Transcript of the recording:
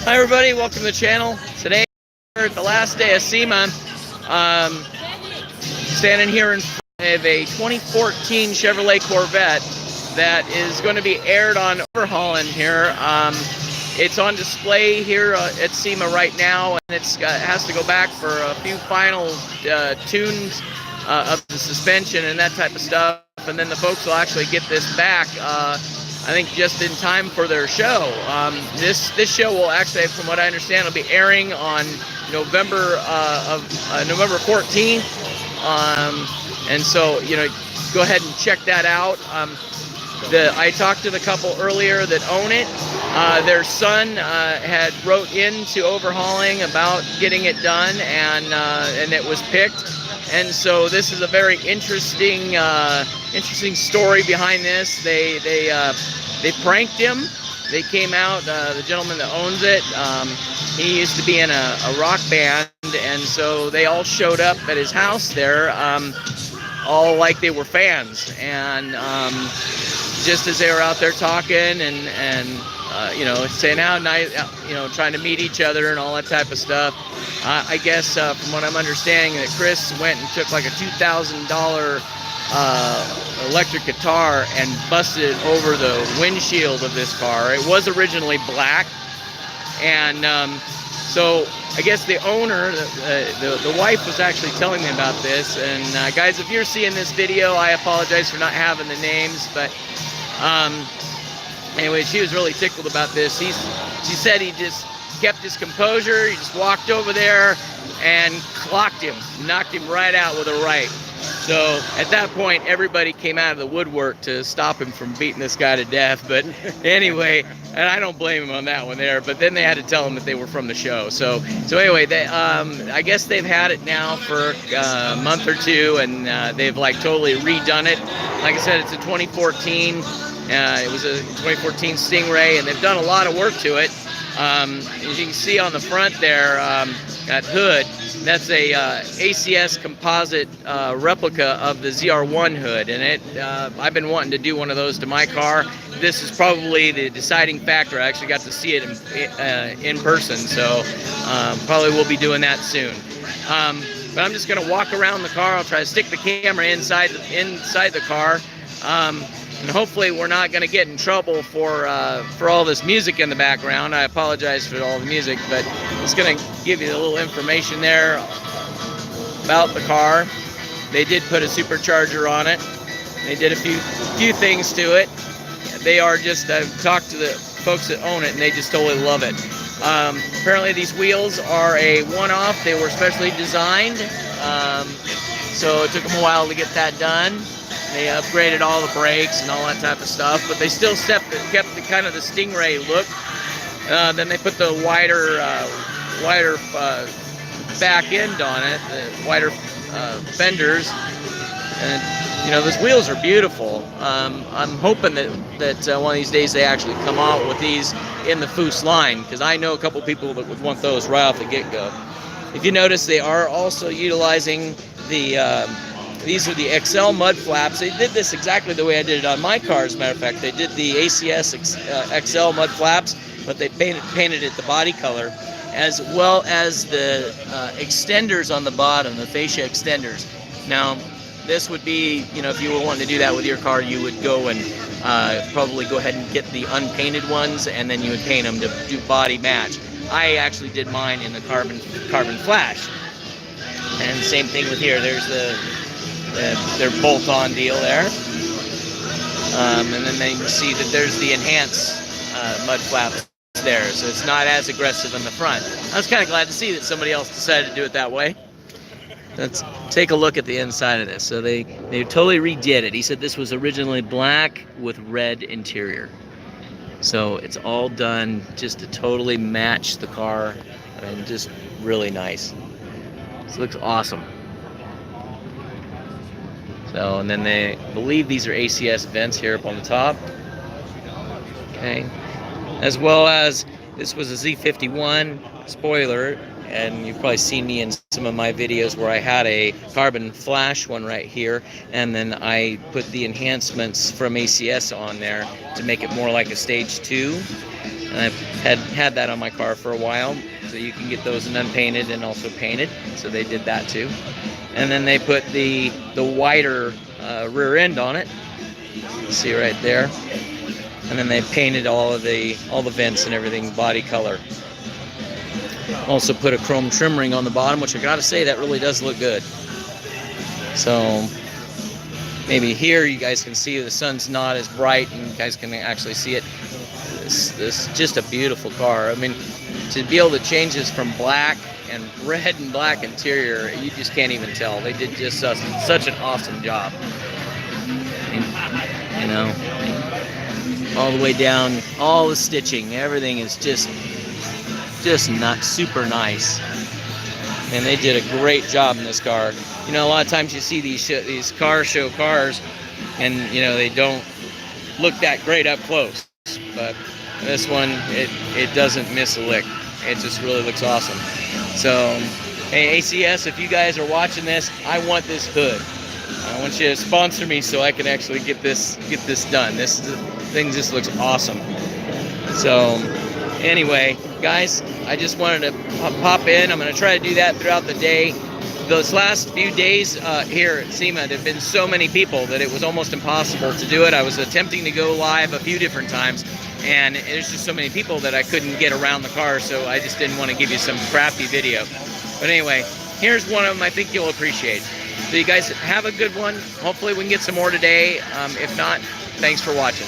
Hi everybody, welcome to the channel. Today we're at the last day of Sema. Standing here in front of a 2014 Chevrolet Corvette that is going to be aired on Overhaulin here. It's on display here at Sema right now, and it has to go back for a few final tunes of the suspension and that type of stuff, and then the folks will actually get this back I think just in time for their show. This show will actually, from what I understand, will be airing on November 14th, and so go ahead and check that out. I talked to the couple earlier that own it. Their son had wrote into Overhauling about getting it done, and it was picked. And so this is a very interesting story behind this. They pranked him. They came out. The gentleman that owns it, he used to be in a rock band, and so they all showed up at his house there, all like they were fans. And just as they were out there talking and saying how nice, trying to meet each other and all that type of stuff. I guess from what I'm understanding, that Chris went and took like a $2,000 electric guitar and busted it over the windshield of this car. It was originally black, and so I guess the owner, the wife, was actually telling me about this. And guys, if you're seeing this video, I apologize for not having the names, but anyway, she was really tickled about this. She said he just kept his composure. He just walked over there and clocked him, knocked him right out with a right. So at that point, everybody came out of the woodwork to stop him from beating this guy to death. But anyway, and I don't blame him on that one there. But then they had to tell him that they were from the show. So anyway, I guess they've had it now for a month or two, and they've like totally redone it. Like I said, it's a 2014. It was a 2014 Stingray, and they've done a lot of work to it. As you can see on the front there, that hood, that's a ACS composite replica of the ZR1 hood, and I've been wanting to do one of those to my car. This is probably the deciding factor. I actually got to see it in person, so probably will be doing that soon. But I'm just going to walk around the car. I'll try to stick the camera inside the car. And hopefully we're not going to get in trouble for all this music in the background. I apologize for all the music, but it's going to give you a little information there about the car. They did put a supercharger on it. They did a few things to it. They are just, I've talked to the folks that own it, and they just totally love it. Apparently these wheels are a one-off. They were specially designed, so it took them a while to get that done. They upgraded all the brakes and all that type of stuff, but they still kept the kind of the Stingray look. Then they put the wider back end on it, the wider fenders, and those wheels are beautiful. I'm hoping that one of these days they actually come out with these in the Foose line, because I know a couple people that would want those right off the get-go. If you notice, they are also utilizing these are the XL mud flaps. They did this exactly the way I did it on my car, as a matter of fact. They did the ACS XL mud flaps, but they painted it the body color, as well as the extenders on the bottom, the fascia extenders. Now, this would be, if you were wanting to do that with your car, you would go and probably go ahead and get the unpainted ones, and then you would paint them to do body match. I actually did mine in the carbon flash. And same thing with here. There's their bolt-on deal there, and then you see that there's the enhanced mud flap there, so it's not as aggressive in the front. I was kind of glad to see that somebody else decided to do it that way. Let's take a look at the inside of this. So they totally redid it. He said this was originally black with red interior, so it's all done just to totally match the car, and just really nice. This looks awesome. So, and then they believe these are ACS vents here up on the top. Okay. As well as, this was a Z51 spoiler, and you've probably seen me in some of my videos where I had a carbon flash one right here, and then I put the enhancements from ACS on there to make it more like a stage 2. And I've had that on my car for a while, so you can get those in unpainted and also painted. So they did that too. And then they put the wider rear end on it. You see right there. And then they painted all the vents and everything body color. Also put a chrome trim ring on the bottom, which I gotta say, that really does look good. So maybe here you guys can see the sun's not as bright and you guys can actually see it. This is just a beautiful car. I mean, to be able to change this from black and red and black interior, you just can't even tell. They did just such an awesome job. And, you know, all the way down, all the stitching, everything is just not super nice. And they did a great job in this car. You know, a lot of times you see these car show cars, and you know they don't look that great up close. But this one, it doesn't miss a lick. It just really looks awesome. So, hey ACS, if you guys are watching this, I want this hood. I want you to sponsor me so I can actually get this done. This thing just looks awesome. So, anyway, guys, I just wanted to pop in. I'm going to try to do that throughout the day. Those last few days here at Sema, there have been so many people that it was almost impossible to do it. I was attempting to go live a few different times, and there's just so many people that I couldn't get around the car, so I just didn't want to give you some crappy video. But anyway, here's one of them I think you'll appreciate. So you guys have a good one. Hopefully we can get some more today. If not, thanks for watching.